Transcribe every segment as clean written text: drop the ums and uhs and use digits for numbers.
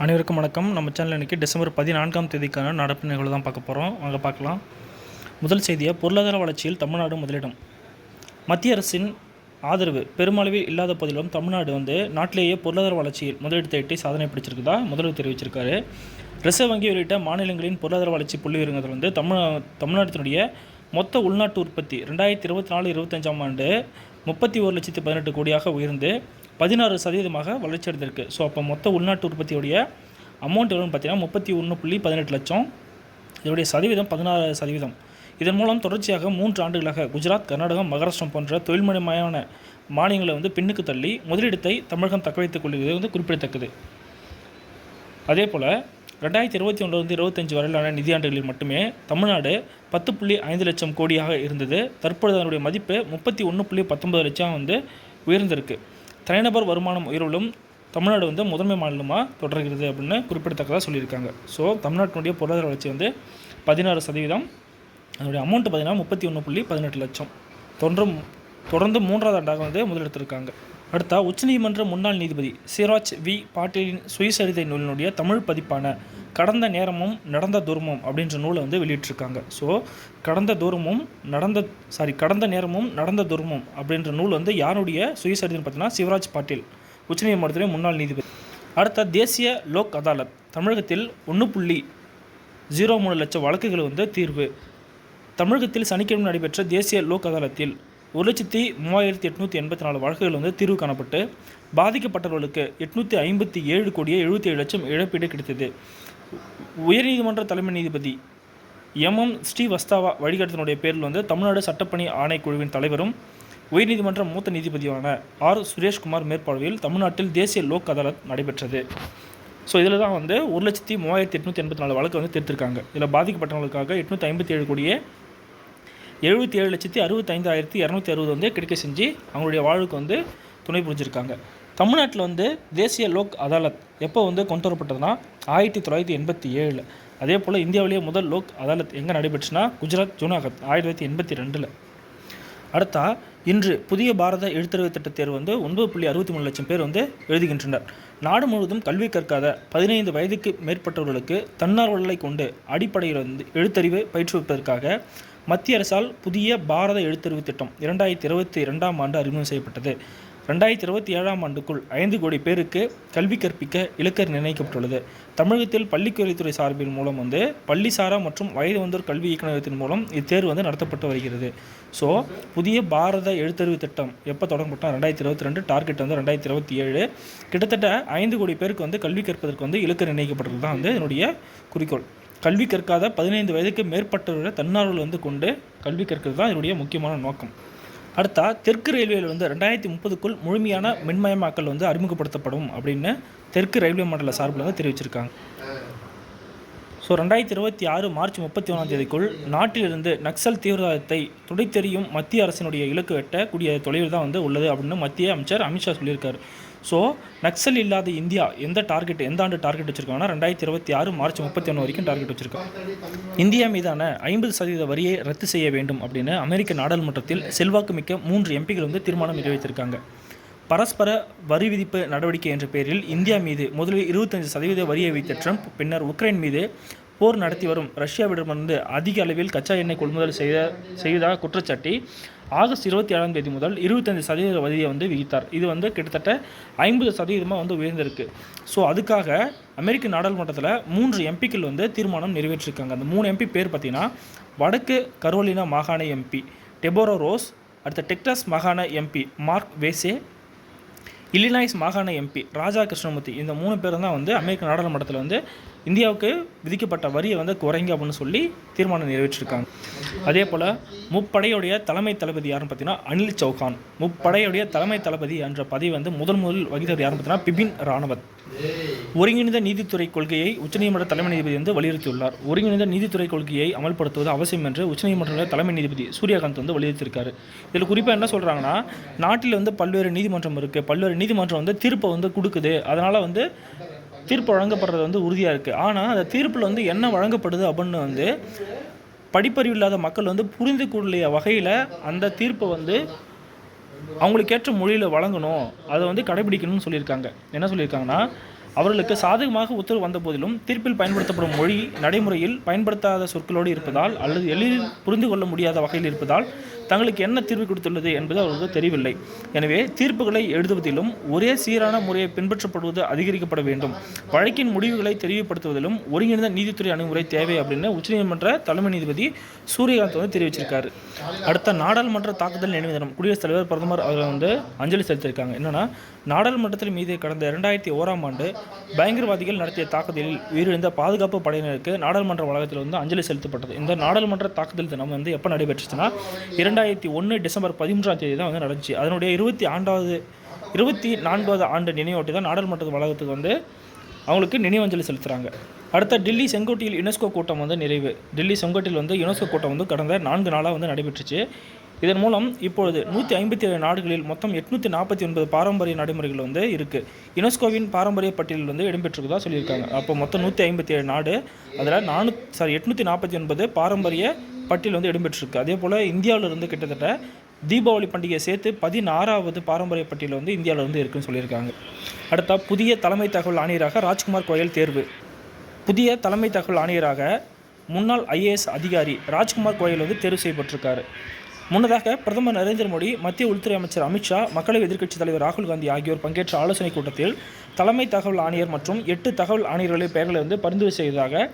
அனைவருக்கும் வணக்கம். நம்ம சேனல் இன்றைக்கி டிசம்பர் 14ஆம் தேதிக்கான நடப்பு நிகழ்வு தான் பார்க்க போகிறோம். வாங்க பார்க்கலாம். முதல் செய்தியாக பொருளாதார வளர்ச்சியில் தமிழ்நாடு முதலிடம். மத்திய அரசின் ஆதரவு பெருமளவில் இல்லாத போதிலும் தமிழ்நாடு நாட்டிலேயே பொருளாதார வளர்ச்சியில் முதலிடத்தை எட்டி சாதனை பிடிச்சிருக்குதா முதல்வர் தெரிவிச்சிருக்காரு. ரிசர்வ் வங்கி உள்ளிட்ட மாநிலங்களின் பொருளாதார வளர்ச்சி புள்ளி விவரங்கள் தமிழ்நாட்டினுடைய மொத்த உள்நாட்டு உற்பத்தி 2024-25ஆம் ஆண்டு 31,18 கோடியாக உயர்ந்து 16% வளர்ச்சி அடைந்திருக்கு. ஸோ அப்போ மொத்த உள்நாட்டு உற்பத்தியுடைய அமௌண்ட் எவ்வளோன்னு பார்த்தீங்கன்னா 31.18 லட்சம். இதனுடைய சதவீதம் 16%. இதன் மூலம் தொடர்ச்சியாக 3 ஆண்டுகளாக குஜராத், கர்நாடகம், மகாராஷ்டிரம் போன்ற தொழில்மயமான மாநிலங்களை பின்னுக்கு தள்ளி முதலிடத்தை தமிழகம் தக்க வைத்துக் கொள்வது குறிப்பிடத்தக்கது. அதே போல் 2021-25 வரையிலான நிதியாண்டுகளில் மட்டுமே தமிழ்நாடு 10.5 லட்சம் கோடியாக இருந்தது. தற்பொழுது அதனுடைய மதிப்பு 31.19 லட்சம் உயர்ந்திருக்கு. தனிநபர் வருமானம் உயர்விலும் தமிழ்நாடு முதன்மை மாநிலமாக தொடர்கிறது அப்படின்னு குறிப்பிடத்தக்கதாக சொல்லியிருக்காங்க. ஸோ தமிழ்நாட்டினுடைய பொருளாதார வளர்ச்சி 16%. அதனுடைய அமௌண்ட்டு பார்த்திங்கன்னா 31.18 லட்சம். தொடர்ந்து 3வது ஆண்டாக முதலெடுத்திருக்காங்க. அடுத்தா உச்சநீதிமன்ற முன்னாள் நீதிபதி சிவராஜ் வி பாட்டீலின் சுயசரிதை நூலினுடைய தமிழ் பதிப்பான கடந்த நேரமும் நடந்த தூரமும் அப்படின்ற நூலை வெளியிட்டிருக்காங்க. ஸோ கடந்த நேரமும் நடந்த தூரமும் அப்படின்ற நூல் யாருடைய சுயசரிதைன்னு பார்த்தீங்கன்னா சிவராஜ் பாட்டீல், உச்சநீதிமன்றத்திலே முன்னாள் நீதிபதி. அடுத்த தேசிய லோக் அதாலத் தமிழகத்தில் 1.03 லட்சம் வழக்குகள் தீர்வு. தமிழகத்தில் சனிக்கிழமை நடைபெற்ற தேசிய லோக் அதாலத்தில் 1,03,884 வழக்குகள் தீர்வு காணப்பட்டு பாதிக்கப்பட்டவர்களுக்கு 857,77 லட்சம் இழப்பீடு கிடைத்தது. உயர்நீதிமன்ற தலைமை நீதிபதி எம் ஸ்ரீவஸ்தவா வழிகாட்டுதலுடைய பேரில் தமிழ்நாடு சட்டப்பணி ஆணைக்குழுவின் தலைவரும் உயர்நீதிமன்ற மூத்த நீதிபதியான ஆர் சுரேஷ்குமார் மேற்பார்வையில் தமிழ்நாட்டில் தேசிய லோக் அதாலத் நடைபெற்றது. ஸோ இதில் தான் 1,03,884 வழக்கு தீர்த்திருக்காங்க. இதில் பாதிக்கப்பட்டவர்களுக்காக 857,67,65,260 கிடைக்க செஞ்சு அவங்களுடைய வாழ்வுக்கு துணை புரிஞ்சிருக்காங்க. தமிழ்நாட்டில் தேசிய லோக் அதாலத் எப்போ கொண்டு வரப்பட்டதுன்னா 1987. அதே போல் இந்தியாவிலேயே முதல் லோக் அதாலத் எங்கே நடைபெற்றுனா குஜராத், ஜூனாகத் 1982. அடுத்தா இன்று புதிய பாரத எழுத்தறிவு திட்ட தேர்வு 9.63 லட்சம் பேர் எழுதுகின்றனர். நாடு முழுவதும் கல்வி கற்காத 15 வயதுக்கு மேற்பட்டவர்களுக்கு தன்னார்வலர்களை கொண்டு அடிப்படையில் எழுத்தறிவு பயிற்றுவிப்பதற்காக மத்திய அரசால் புதிய பாரத எழுத்தறிவு திட்டம் 2022ஆம் ஆண்டு அறிமுகம் செய்யப்பட்டது. 2027ஆம் ஆண்டுக்குள் 5 கோடி பேருக்கு கல்வி கற்பிக்க இலக்கு நிர்ணயிக்கப்பட்டுள்ளது. தமிழகத்தில் பள்ளிக்கல்வித்துறை சார்பின் மூலம் பள்ளிசாரா மற்றும் வயது வந்தோர் கல்வி இயக்குநரகத்தின் மூலம் இத்தேர்வு நடத்தப்பட்டு வருகிறது. ஸோ புதிய பாரத எழுத்தறிவு திட்டம் எப்போ தொடங்கப்பட்டால் 2022, டார்கெட் 2027. கிட்டத்தட்ட 5 கோடி பேருக்கு கல்வி கற்பதற்கு இலக்கு நிர்ணயிக்கப்பட்டது தான் என்னுடைய குறிக்கோள். கல்வி கற்காத 15 வயதுக்கு மேற்பட்டவர்களை தன்னார்வல் கொண்டு கல்வி கற்கிறது தான் என்னுடைய முக்கியமான நோக்கம். அடுத்தா தெற்கு ரயில்வேயில் 2030க்குள் முழுமையான மின்மயமாக்கல் அறிமுகப்படுத்தப்படும் அப்படின்னு தெற்கு ரயில்வே மண்டல சார்பில் தெரிவிச்சிருக்காங்க. ஸோ 2026 மார்ச் 31ஆம் தேதிக்குள் நாட்டிலிருந்து நக்சல் தீவிரவாதத்தை துடைத்தெறியும் மத்திய அரசினுடைய இலக்கு எட்டக்கூடிய தொலைவில் தான் உள்ளது அப்படின்னு மத்திய அமைச்சர் அமித்ஷா சொல்லியிருக்காரு. ஸோ நக்சல் இல்லாத இந்தியா எந்த ஆண்டு டார்கெட் வச்சுருக்காங்கன்னா 2026 மார்ச் 31 வரைக்கும் டார்கெட் வச்சுருக்காங்க. இந்தியா மீதான 50% வரியை ரத்து செய்ய வேண்டும் அப்படின்னு அமெரிக்க நாடாளுமன்றத்தில் செல்வாக்கு மிக்க 3 எம்பிகள் தீர்மானம் நிறைவேற்றிருக்காங்க. பரஸ்பர வரி விதிப்பு நடவடிக்கை என்ற பெயரில் இந்தியா மீது முதலில் 25% வரியை வைத்த ட்ரம்ப் பின்னர் உக்ரைன் மீது போர் நடத்தி வரும் ரஷ்யாவிடமிருந்து அதிக அளவில் கச்சா எண்ணெய் கொள்முதல் செய்ததாக குற்றச்சாட்டி ஆகஸ்ட் 27ஆம் தேதி முதல் 25% வரியை விதித்தார். இது கிட்டத்தட்ட 50% உயர்ந்திருக்கு. ஸோ அதுக்காக அமெரிக்க நாடாளுமன்றத்தில் 3 எம்பிக்கள் தீர்மானம் நிறைவேற்றிருக்காங்க. அந்த 3 எம்பி பேர் பார்த்திங்கன்னா வடக்கு கரோலினா மாகாண எம்பி டெபோரா ரோஸ், அடுத்த டெக்சாஸ் மாகாண எம்பி மார்க் வேசே, இல்லினாய்ஸ் மாகாண எம்பி ராஜா கிருஷ்ணமூர்த்தி. இந்த 3 பேர் தான் அமெரிக்க நாடாளுமன்றத்தில் இந்தியாவுக்கு விதிக்கப்பட்ட வரியை குறைங்க அப்படின்னு சொல்லி தீர்மானம் நிறைவேற்றிருக்காங்க. அதே போல் முப்படையுடைய தலைமை தளபதி யாருன்னு பார்த்தீங்கன்னா அனில் சௌஹான். முப்படையுடைய தலைமை தளபதி என்ற பதவி முதல் வகித்தவர் யாருன்னு பார்த்தீங்கன்னா பிபின் ராணவத். ஒருங்கிணைந்த நீதித்துறை கொள்கையை உச்சநீதிமன்ற தலைமை நீதிபதி வலியுறுத்தியுள்ளார். ஒருங்கிணைந்த நீதித்துறை கொள்கையை அமல்படுத்துவது அவசியம் என்று உச்சநீதிமன்ற தலைமை நீதிபதி சூரியகாந்த் வலியுறுத்தியிருக்காரு. இதில் குறிப்பாக என்ன சொல்கிறாங்கன்னா, நாட்டில் பல்வேறு நீதிமன்றம் இருக்குது, பல்வேறு நீதிமன்றம் தீர்ப்பை கொடுக்குது, அதனால் தீர்ப்பு வழங்கப்படுறது உறுதியாக இருக்குது. ஆனால் அந்த தீர்ப்பில் என்ன வழங்கப்படுது அப்படின்னு படிப்பறிவு இல்லாத மக்கள் புரிந்து கொள்ள வகையில் அந்த தீர்ப்பை அவங்களுக்கு ஏற்ற மொழியில் வழங்கணும், அதை கடைபிடிக்கணும்னு சொல்லியிருக்காங்க. என்ன சொல்லியிருக்காங்கன்னா, அவர்களுக்கு சாதகமாக உத்தரவு வந்த போதிலும் தீர்ப்பில் பயன்படுத்தப்படும் மொழி நடைமுறையில் பயன்படுத்தாத சொற்களோடு இருப்பதால் அல்லது எளிதில் புரிந்து கொள்ள முடியாத வகையில் இருப்பதால் தங்களுக்கு என்ன தீர்வு கொடுத்துள்ளது என்பது அவர்களுக்கு தெரியவில்லை. எனவே தீர்ப்புகளை எழுதுவதிலும் ஒரே சீரான முறையை பின்பற்றப்படுவது அதிகரிக்கப்பட வேண்டும். வழக்கின் முடிவுகளை தெளிவுபடுத்துவதிலும் ஒருங்கிணைந்த நீதித்துறை அணுகுமுறை தேவை அப்படின்னு உச்சநீதிமன்ற தலைமை நீதிபதி சூரியகாந்த் வந்து தெரிவிச்சிருக்காரு. அடுத்த நாடாளுமன்ற தாக்குதல் நினைவு தினம் குடியரசுத் தலைவர் பிரதமர் அவர்கள் வந்து அஞ்சலி செலுத்தியிருக்காங்க. என்னன்னா, நாடாளுமன்றத்தில் மீது கடந்த 2001ஆம் ஆண்டு பயங்கரவாதிகள் நடத்திய தாக்குதலில் உயிரிழந்த பாதுகாப்பு படையினருக்கு நாடாளுமன்ற வளாகத்தில் வந்து அஞ்சலி செலுத்தப்பட்டது. இந்த நாடாளுமன்ற தாக்குதல் தினம் வந்து எப்போ நடைபெற்றுச்சுன்னா 2001 டிசம்பர் 13ஆம் தேதி தான் வந்து நடந்துச்சு. அதனுடைய 24வது ஆண்டு நினைவொட்டி தான் நாடாளுமன்ற வளாகத்துக்கு வந்து அவங்களுக்கு நினைவஞ்சலி செலுத்துகிறாங்க. அடுத்த டெல்லி செங்கோட்டையில் யுனெஸ்கோ கூட்டம் வந்து நிறைவு. டெல்லி செங்கோட்டையில் வந்து யுனெஸ்கோ கூட்டம் வந்து கடந்த 4 நாளாக வந்து நடைபெற்றுச்சு. இதன் மூலம் இப்பொழுது 157 நாடுகளில் மொத்தம் 849 பாரம்பரிய நடைமுறைகள் வந்து இருக்குது. யுனெஸ்கோவின் பாரம்பரிய பட்டியலில் வந்து இடம்பெற்றிருக்கதா சொல்லியிருக்காங்க. அப்போ மொத்தம் 157 நாடு, அதில் 849 பாரம்பரிய பட்டியல் வந்து இடம்பெற்றிருக்கு. அதே போல் இந்தியாவிலிருந்து கிட்டத்தட்ட தீபாவளி பண்டிகையை சேர்த்து 16வது பாரம்பரிய பட்டியல் வந்து இந்தியாவில் வந்து இருக்குன்னு சொல்லியிருக்காங்க. அடுத்த புதிய தலைமை தகவல் ஆணையராக ராஜ்குமார் கோயல் தேர்வு. புதிய தலைமை தகவல் ஆணையராக முன்னாள் IAS அதிகாரி ராஜ்குமார் கோயல் வந்து தேர்வு செய்யப்பட்டிருக்காரு. முன்னதாக பிரதமர் நரேந்திர மோடி, மத்திய உள்துறை அமைச்சர் அமித்ஷா, மக்களவை எதிர்க்கட்சித் தலைவர் ராகுல் காந்தி ஆகியோர் பங்கேற்ற ஆலோசனைக் கூட்டத்தில் தலைமை தகவல் ஆணையர் மற்றும் 8 தகவல் ஆணையர்களின் பெயர்களை வந்து பரிந்துரை செய்ததாக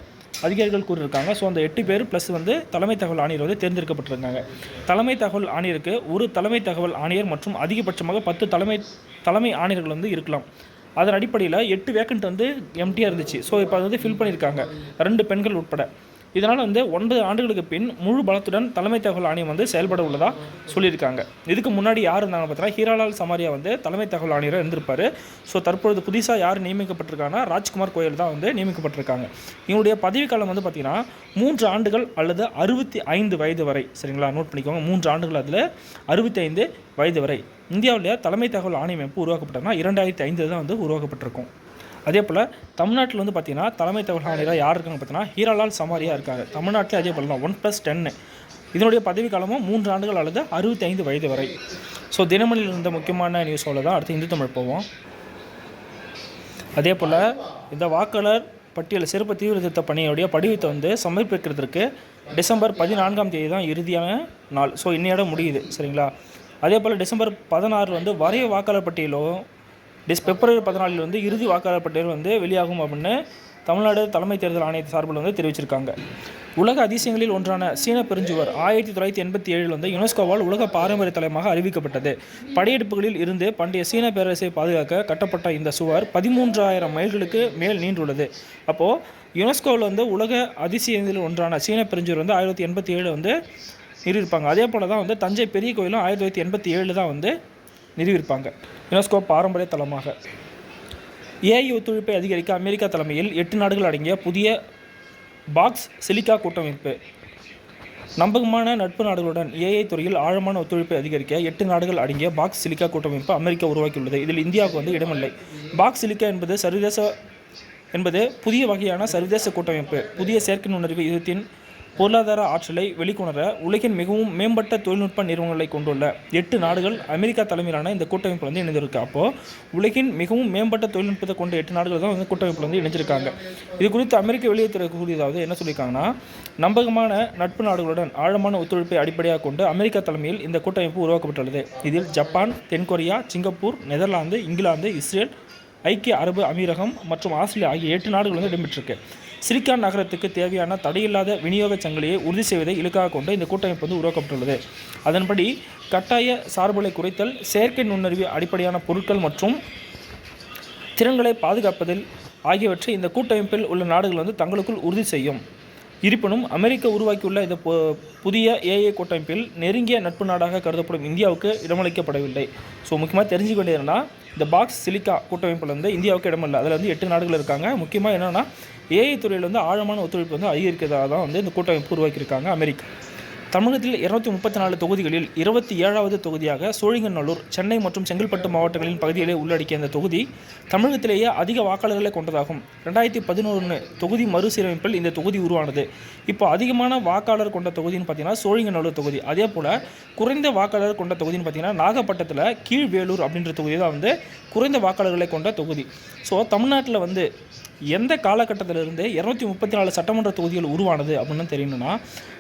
அதிகாரிகள் கூறியிருக்காங்க. ஸோ அந்த 8 பேர் ப்ளஸ் வந்து தலைமை தகவல் ஆணையர் வந்து தேர்ந்தெடுக்கப்பட்டிருக்காங்க. தலைமை தகவல் ஆணையருக்கு ஒரு தலைமை தகவல் ஆணையர் மற்றும் அதிகபட்சமாக 10 தலைமை ஆணையர்கள் வந்து இருக்கலாம். அதன் அடிப்படையில் 8 வேக்கண்ட் வந்து எம்டியாக இருந்துச்சு. ஸோ இப்போ அது வந்து ஃபில் பண்ணியிருக்காங்க, 2 பெண்கள் உட்பட. இதனால் வந்து 9 ஆண்டுகளுக்கு பின் முழு பலத்துடன் தலைமை தகவல் ஆணையம் வந்து செயல்பட உள்ளதாக சொல்லியிருக்காங்க. இதுக்கு முன்னாடி யார் இருந்தாங்க பார்த்தீங்கன்னா, ஹீராலால் சமாரியா வந்து தலைமை தகவல் ஆணையராக இருந்திருப்பார். ஸோ தற்பொழுது புதுசாக யார் நியமிக்கப்பட்டிருக்காங்கன்னா ராஜ்குமார் கோயல் தான் வந்து நியமிக்கப்பட்டிருக்காங்க. இவங்களுடைய பதவிக்காலம் வந்து பார்த்திங்கன்னா 3 ஆண்டுகள் அல்லது 65 வயது வரை. சரிங்களா, நோட் பண்ணிக்கோங்க. 3 ஆண்டுகள் அதில் 65 வயது வரை. இந்தியாவில் தலைமை தகவல் ஆணையம் எப்போ உருவாக்கப்பட்டதுன்னா 2005 தான் வந்து உருவாக்கப்பட்டிருக்கும். அதே போல் தமிழ்நாட்டில் வந்து பார்த்திங்கன்னா தலைமை தகவல் ஆணையராக யார் இருக்காங்க பார்த்தீங்கன்னா ஹீராலால் சமாரியா இருக்காங்க. தமிழ்நாட்டில் அதே போல் தான் 1+10. இதனுடைய பதவிக்காலமும் 3 ஆண்டுகள் அல்லது 65 வயது வரை. ஸோ தினமணியில் இருந்த முக்கியமான நியூஸோடு தான் அடுத்து இந்து தமிழ் போவோம். அதே போல் இந்த வாக்காளர் பட்டியல் சிறப்பு தீவிரத்திட்ட பணியுடைய படிவத்தை வந்து சமர்ப்பிக்கிறதுக்கு டிசம்பர் 14ஆம் தேதி தான் இறுதியான நாள். ஸோ இன்னையோட முடியுது. சரிங்களா. அதே போல் டிசம்பர் 16 வந்து வரைய வாக்காளர் பட்டியலும் பிப்ரவரி 14 வந்து இறுதி வாக்காளர் பட்டியல் வந்து வெளியாகும் அப்படின்னு தமிழ்நாடு தலைமை தேர்தல் ஆணையத்தின் சார்பில் வந்து தெரிவிச்சிருக்காங்க. உலக அதிசயங்களில் ஒன்றான சீன பெருஞ்சுவர் 1987 வந்து யுனெஸ்கோவால் உலக பாரம்பரிய தலமாக அறிவிக்கப்பட்டது. படையெடுப்புகளில் இருந்து பண்டைய சீன பேரரசை பாதுகாக்க கட்டப்பட்ட இந்த சுவர் 13,000 மைல்களுக்கு மேல் நீண்டுள்ளது. அப்போது யுனெஸ்கோவில் வந்து உலக அதிசயங்களில் ஒன்றான சீன பெருஞ்சுவர் வந்து 1987 வந்து நிறுவியிருப்பாங்க. அதே போல் தான் வந்து தஞ்சை பெரிய கோயிலும் 1987 தான் வந்து நிறுவியிருப்பாங்க யுனெஸ்கோ பாரம்பரிய தலமாக. AI ஒத்துழைப்பை அதிகரிக்க அமெரிக்கா தலைமையில் 8 நாடுகள் அடங்கிய புதிய பாக்ஸ் சிலிக்கா கூட்டமைப்பு. நம்பகமான நட்பு நாடுகளுடன் AI துறையில் ஆழமான ஒத்துழைப்பை அதிகரிக்க 8 நாடுகள் அடங்கிய பாக்ஸ் சிலிக்கா கூட்டமைப்பு அமெரிக்கா உருவாக்கியுள்ளது. இதில் இந்தியாவுக்கு வந்து இடமில்லை. பாக்ஸ் சிலிக்கா என்பது புதிய வகையான சர்வதேச கூட்டமைப்பு. புதிய செயற்கை நுண்ணறிவு யுகத்தின் பொருளாதார ஆற்றலை வெளிக்கொணர உலகின் மிகவும் மேம்பட்ட தொழில்நுட்ப நிறுவனங்களை கொண்டுள்ள 8 நாடுகள் அமெரிக்கா தலைமையிலான இந்த கூட்டமைப்பு வந்து இணைந்திருக்கு. அப்போது உலகின் மிகவும் மேம்பட்ட தொழில்நுட்பத்தை கொண்ட 8 நாடுகள் தான் வந்து கூட்டமைப்பில் வந்து இணைஞ்சிருக்காங்க. இது குறித்து அமெரிக்க வெளியுறவுத்துறை கூறியதாவது என்ன சொல்லியிருக்காங்கன்னா, நம்பகமான நட்பு நாடுகளுடன் ஆழமான ஒத்துழைப்பை அடிப்படையாக கொண்டு அமெரிக்கா தலைமையில் இந்த கூட்டமைப்பு உருவாக்கப்பட்டுள்ளது. இதில் ஜப்பான், தென்கொரியா, சிங்கப்பூர், நெதர்லாந்து, இங்கிலாந்து, இஸ்ரேல், ஐக்கிய அரபு அமீரகம் மற்றும் ஆஸ்திரேலியா ஆகிய 8 நாடுகள் வந்து இடம்பெற்றிருக்கு. சிலிக்கான் நகரத்துக்கு தேவையான தடையில்லாத விநியோக சங்கிலியை உறுதி செய்வதை இலக்காக கொண்டு இந்த கூட்டமைப்பு வந்து உருவாக்கப்பட்டுள்ளது. அதன்படி கட்டாய சார்புகளை குறைத்தல், செயற்கை நுண்ணறிவு அடிப்படையான பொருட்கள் மற்றும் திறன்களை பாதுகாப்பதில் ஆகியவற்றை இந்த கூட்டமைப்பில் உள்ள நாடுகள் வந்து தங்களுக்குள் உறுதி செய்யும். இருப்பினும் அமெரிக்கா உருவாக்கியுள்ள இந்த புதிய AI கூட்டமைப்பில் நெருங்கிய நட்பு நாடாக கருதப்படும் இந்தியாவுக்கு இடமளிக்கப்படவில்லை. ஸோ முக்கியமாக தெரிஞ்சுக்க வேண்டியது என்னன்னா, இந்த பாக்ஸ் சிலிக்கா கூட்டமைப்பில் வந்து இந்தியாவுக்கு இடமில்லை. அதில் வந்து 8 நாடுகள் இருக்காங்க. முக்கியமாக என்னென்னா AI துறையில் வந்து ஆழமான ஒத்துழைப்பு வந்து அதிகரிக்கிறதாக தான் வந்து இந்த கூட்டமைப்பு உருவாக்கியிருக்காங்க அமெரிக்கா. தமிழகத்தில் 234 தொகுதிகளில் 27வது தொகுதியாக சோழிங்கநல்லூர், சென்னை மற்றும் செங்கல்பட்டு மாவட்டங்களின் பகுதிகளை உள்ளடக்கிய இந்த தொகுதி தமிழகத்திலேயே அதிக வாக்காளர்களை கொண்டதாகும். 2011 தொகுதி மறுசீரமைப்பில் இந்த தொகுதி உருவானது. இப்போ அதிகமான வாக்காளர் கொண்ட தொகுதின்னு பார்த்தீங்கன்னா சோழிங்கநல்லூர் தொகுதி. அதே போல் குறைந்த வாக்காளர் கொண்ட தொகுதின்னு பார்த்தீங்கன்னா நாகப்பட்டினத்தில் கீழ்வேலூர் அப்படின்ற தொகுதி தான் வந்து குறைந்த வாக்காளர்களை கொண்ட தொகுதி. ஸோ தமிழ்நாட்டில் வந்து எந்த காலகட்டத்திலிருந்து 234 சட்டமன்ற தொகுதிகள் உருவானது அப்படின்னு தெரியணும்னா,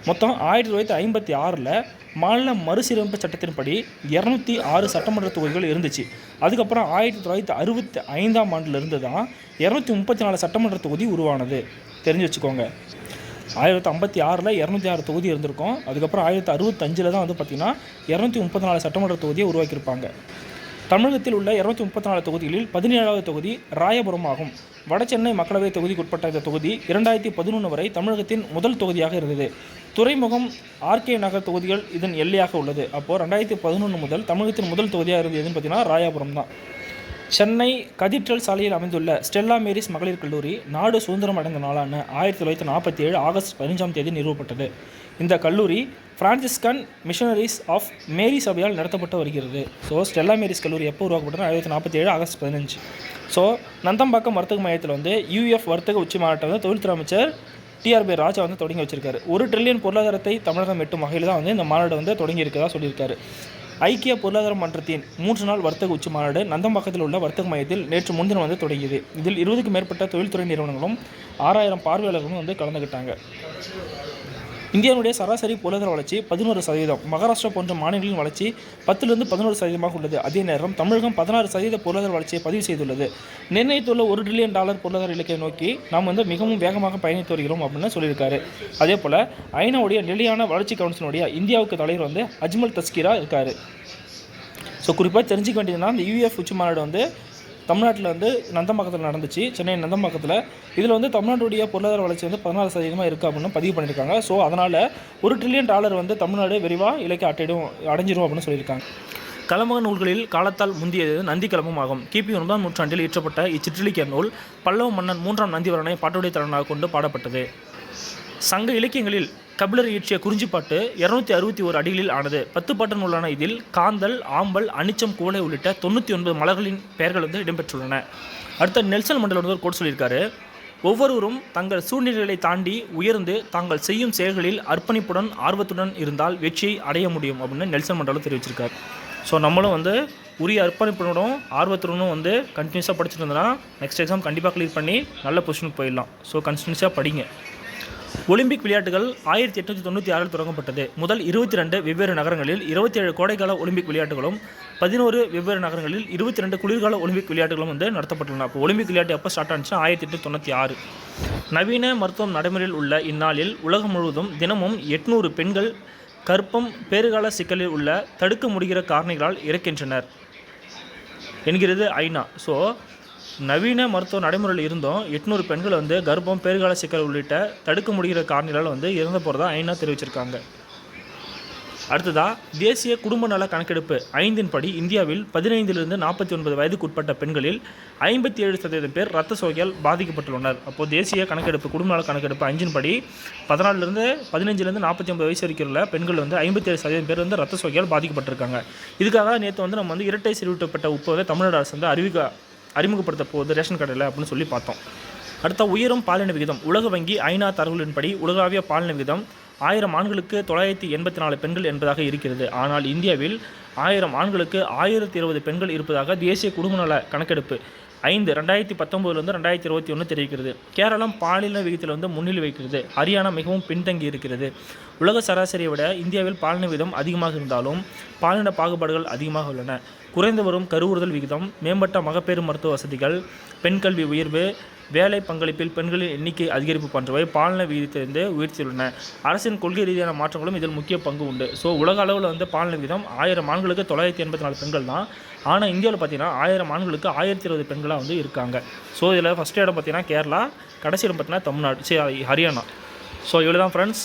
மொத்தம் 1956 மாநில மறுசீரமைப்பு சட்டத்தின்படி 206 சட்டமன்ற தொகுதிகள் இருந்துச்சு. அதுக்கப்புறம் 1965ஆம் ஆண்டிலிருந்து தான் 234 சட்டமன்ற தொகுதி உருவானது. தெரிஞ்சு வச்சுக்கோங்க. 1956 206 தொகுதி இருந்திருக்கும். அதுக்கப்புறம் 1965 தான் வந்து பார்த்திங்கன்னா 234 சட்டமன்ற தொகுதியை உருவாக்கியிருப்பாங்க. தமிழகத்தில் உள்ள 234 தொகுதிகளில் 17வது தொகுதி ராயபுரம் ஆகும். வடசென்னை மக்களவை தொகுதிக்குட்பட்ட இந்த தொகுதி 2011 வரை தமிழகத்தின் முதல் தொகுதியாக இருந்தது. துறைமுகம், ஆர்கே நகர் தொகுதிகள் இதன் எல்லையாக உள்ளது. அப்போது 2011 முதல் தமிழகத்தின் முதல் தொகுதியாக இருந்தது எதுன்னு பார்த்தீங்கன்னா ராயபுரம் தான். சென்னை கதீட்ரல் சாலையில் அமைந்துள்ள ஸ்டெல்லா மேரிஸ் மகளிர் கல்லூரி நாடு சுதந்திரம் அடைந்த நாளான 1947 ஆகஸ்ட் 15ஆம் தேதி நிறுவப்பட்டது. இந்த கல்லூரி பிரான்சிஸ்கன் மிஷனரிஸ் ஆஃப் மேரி சபையால் நடத்தப்பட்டு வருகிறது. ஸோ ஸ்டெல்லா மேரிஸ் கல்லூரி எப்போ உருவாக்கப்பட்டது? 1947 ஆகஸ்ட் 15. ஸோ நந்தம்பாக்கம் வர்த்தக மையத்தில் வந்து UF வர்த்தக உச்சி மாநாட்டை வந்து தொழில்துறை அமைச்சர் TRB ராஜா வந்து தொடங்கி வச்சிருக்காரு. 1 ட்ரில்லியன் பொருளாதாரத்தை தமிழகம் எட்டும் வகையில் தான் வந்து இந்த மாநாடு வந்து தொடங்கி இருக்கதா சொல்லியிருக்காரு. ஐக்கிய பொருளாதார மன்றத்தின் 3 நாள் வர்த்தக உச்சி மாநாடு நந்தம்பாக்கத்தில் உள்ள வர்த்தக மையத்தில் நேற்று முன்தினம் வந்து தொடங்கியது. இதில் 20க்கும் மேற்பட்ட தொழில்துறை நிறுவனங்களும் 6000 பார்வையாளர்களும் வந்து கலந்துக்கிட்டாங்க. இந்தியாவுடைய சராசரி பொருளாதார வளர்ச்சி 11%. மகாராஷ்டிரா போன்ற மாநிலங்களின் வளர்ச்சி 10லிருந்து 11% உள்ளது. அதே நேரம் தமிழகம் 16% பொருளாதார வளர்ச்சியை பதிவு செய்துள்ளது. நிர்ணயித்துள்ள $1 ட்ரில்லியன் பொருளாதார இலக்கை நோக்கி நாம் வந்து மிகவும் வேகமாக பயணித்து வருகிறோம் அப்படின்னு சொல்லியிருக்காரு. அதே போல் ஐநாவுடைய நிலையான வளர்ச்சி கவுன்சிலுடைய இந்தியாவுக்கு தலைவர் வந்து அஜ்மல் தஸ்கீரா இருக்கார். ஸோ குறிப்பாக தெரிஞ்சுக்க வேண்டியதுன்னா இந்த UF உச்சி மாநாடு வந்து தமிழ்நாட்டில் வந்து நந்தம்பாக்கத்தில் நடந்துச்சு, சென்னை நந்தம்பாக்கத்தில். இதில் வந்து தமிழ்நாட்டுடைய பொருளாதார வளர்ச்சி வந்து 16% இருக்குது அப்படின்னு பதிவு பண்ணியிருக்காங்க. ஸோ அதனால் $1 ட்ரில்லியன் வந்து தமிழ்நாடு விரைவாக இலக்கை அடைஞ்சிரும் அப்படின்னு சொல்லியிருக்காங்க. கலம்பக நூல்களில் காலத்தால் முந்தியது நந்தி கலம்பம் ஆகும். கிபி 9ஆம் நூற்றாண்டில் இயற்றப்பட்ட இச்சிற்றிலிக்க நூல் பல்லவ மன்னன் 3ஆம் நந்திவரனை பாட்டுடைய தலைவனாக கொண்டு பாடப்பட்டது. சங்க இலக்கியங்களில் கபிலர் இயற்றிய குறிஞ்சிப்பாட்டு 261 அடிகளில் ஆனது. 10 பாட்டு நூலான இதில் காந்தல், ஆம்பல், அனிச்சம், குவளை உள்ளிட்ட 99 மலர்களின் பெயர்கள் வந்து இடம்பெற்றுள்ளன. அடுத்த நெல்சன் மண்டலம் வந்து ஒரு கோட் சொல்லியிருக்காரு. ஒவ்வொருவரும் தங்கள் சூழ்நிலைகளை தாண்டி உயர்ந்து தாங்கள் செய்யும் செயல்களில் அர்ப்பணிப்புடன் ஆர்வத்துடன் இருந்தால் வெற்றியை அடைய முடியும் அப்படின்னு நெல்சன் மண்டலம் தெரிவிச்சிருக்காரு. ஸோ நம்மளும் வந்து உரிய அர்ப்பணிப்புடனும் ஆர்வத்துடனும் வந்து கண்டினியூஸாக படிச்சுட்டு இருந்தோன்னா நெக்ஸ்ட் எக்ஸாம் கண்டிப்பாக கிளியர் பண்ணி நல்ல பொசிஷனுக்கு போயிடலாம். ஸோ கண்டினியூஸாக படிங்க. ஒலிம்பிக் விளையாட்டுகள் 1896 தொடங்கப்பட்டது. முதல் 22 வெவ்வேறு நகரங்களில் 27 கோடைக்கால ஒலிம்பிக் விளையாட்டுகளும் 11 வெவ்வேறு நகரங்களில் 22 குளிர்கால ஒலிம்பிக் விளையாட்டுகளும் வந்து நடத்தப்பட்டுள்ளன. அப்போ ஒலிம்பிக் விளையாட்டு எப்போ ஸ்டார்ட் ஆனிச்சுன்னா 1896. நவீன மருத்துவம் நடைமுறையில் உள்ள இந்நாளில் உலகம் முழுவதும் தினமும் 800 பெண்கள் கர்ப்பம், பேறுகால சிக்கலில் உள்ள தடுக்க முடிகிற காரணிகளால் இறக்கின்றனர் என்கிறது ஐநா. ஸோ நவீன மருத்துவ நடைமுறையில் இருந்தும் 800 பெண்கள் வந்து கர்ப்பம், பேறுகால சிக்கல் உள்ளிட்ட தடுக்க முடிகிற காரணிகளால் வந்து இறந்த போகிறதா ஐநா தெரிவிச்சிருக்காங்க. அடுத்ததாக தேசிய குடும்ப நல கணக்கெடுப்பு 5 படி இந்தியாவில் 15லிருந்து 49 வயதுக்குட்பட்ட பெண்களில் 57% பேர் இரத்த சோகையால் பாதிக்கப்பட்டுள்ளனர். அப்போது தேசிய கணக்கெடுப்பு குடும்ப நல கணக்கெடுப்பு 5 படி 15லிருந்து 49 வயசு வரைக்கும் உள்ள பெண்கள் வந்து 57% பேர் வந்து இரத்த சோகையால் பாதிக்கப்பட்டிருக்காங்க. இதுக்காக நேற்று வந்து நம்ம வந்து இரட்டை செறிவூட்டப்பட்ட உப்பு வந்து தமிழ்நாடு அரசு வந்து அறிமுகப்படுத்த போகுது ரேஷன் கடையில் அப்படின்னு சொல்லி பார்த்தோம். அடுத்த உயரும் பாலின விகிதம். உலக வங்கி ஐநா தரவுகளின்படி உலகளாவிய பாலின விகிதம் 1000 ஆண்களுக்கு 984 பெண்கள் என்பதாக இருக்கிறது. ஆனால் இந்தியாவில் 1000 ஆண்களுக்கு 1020 பெண்கள் இருப்பதாக தேசிய குடும்ப நல கணக்கெடுப்பு 2019 2021 தெரிவிக்கிறது. கேரளம் பாலின விகிதத்தில் வந்து முன்னிலை வைக்கிறது. ஹரியானா மிகவும் பின்தங்கி இருக்கிறது. உலக சராசரியை விட இந்தியாவில் பாலின விகிதம் அதிகமாக இருந்தாலும் பாலின பாகுபாடுகள் அதிகமாக உள்ளன. குறைந்து வரும் கருவுறுதல் விகிதம், மேம்பட்ட மகப்பேறு மருத்துவ வசதிகள், பெண் கல்வி உயர்வு, வேலை பங்களிப்பில் பெண்களின் எண்ணிக்கை அதிகரிப்பு போன்றவை பாலின விகிதத்திலிருந்து உயர்த்தியுள்ளன. அரசின் கொள்கை ரீதியான மாற்றங்களும் இதில் முக்கிய பங்கு உண்டு. ஸோ உலக அளவில் வந்து பாலின விகிதம் 1000 ஆண்களுக்கு 984 பெண்கள் தான். ஆனால் இந்தியாவில் பார்த்தீங்கன்னா 1000 ஆண்களுக்கு 1020 பெண்களாக வந்து இருக்காங்க. ஸோ இதில் ஃபஸ்ட் இடம் பார்த்தீங்கன்னா கேரளா, கடைசி இடம் பார்த்தீங்கன்னா தமிழ்நாடு, ஹரியானா. ஸோ இவ்வளோ தான் ஃப்ரெண்ட்ஸ்.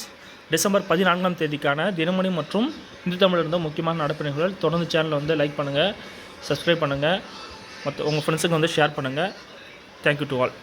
டிசம்பர் 14ஆம் தேதிக்கான தினமணி மற்றும் இந்து தமிழ் இருந்த முக்கியமான நடப்பு தொடர்ந்து சேனலை வந்து லைக் பண்ணுங்கள், சப்ஸ்கிரைப் பண்ணுங்கள், மற்ற உங்கள் ஃப்ரெண்ட்ஸுக்கு வந்து ஷேர் பண்ணுங்கள். Thank you to all.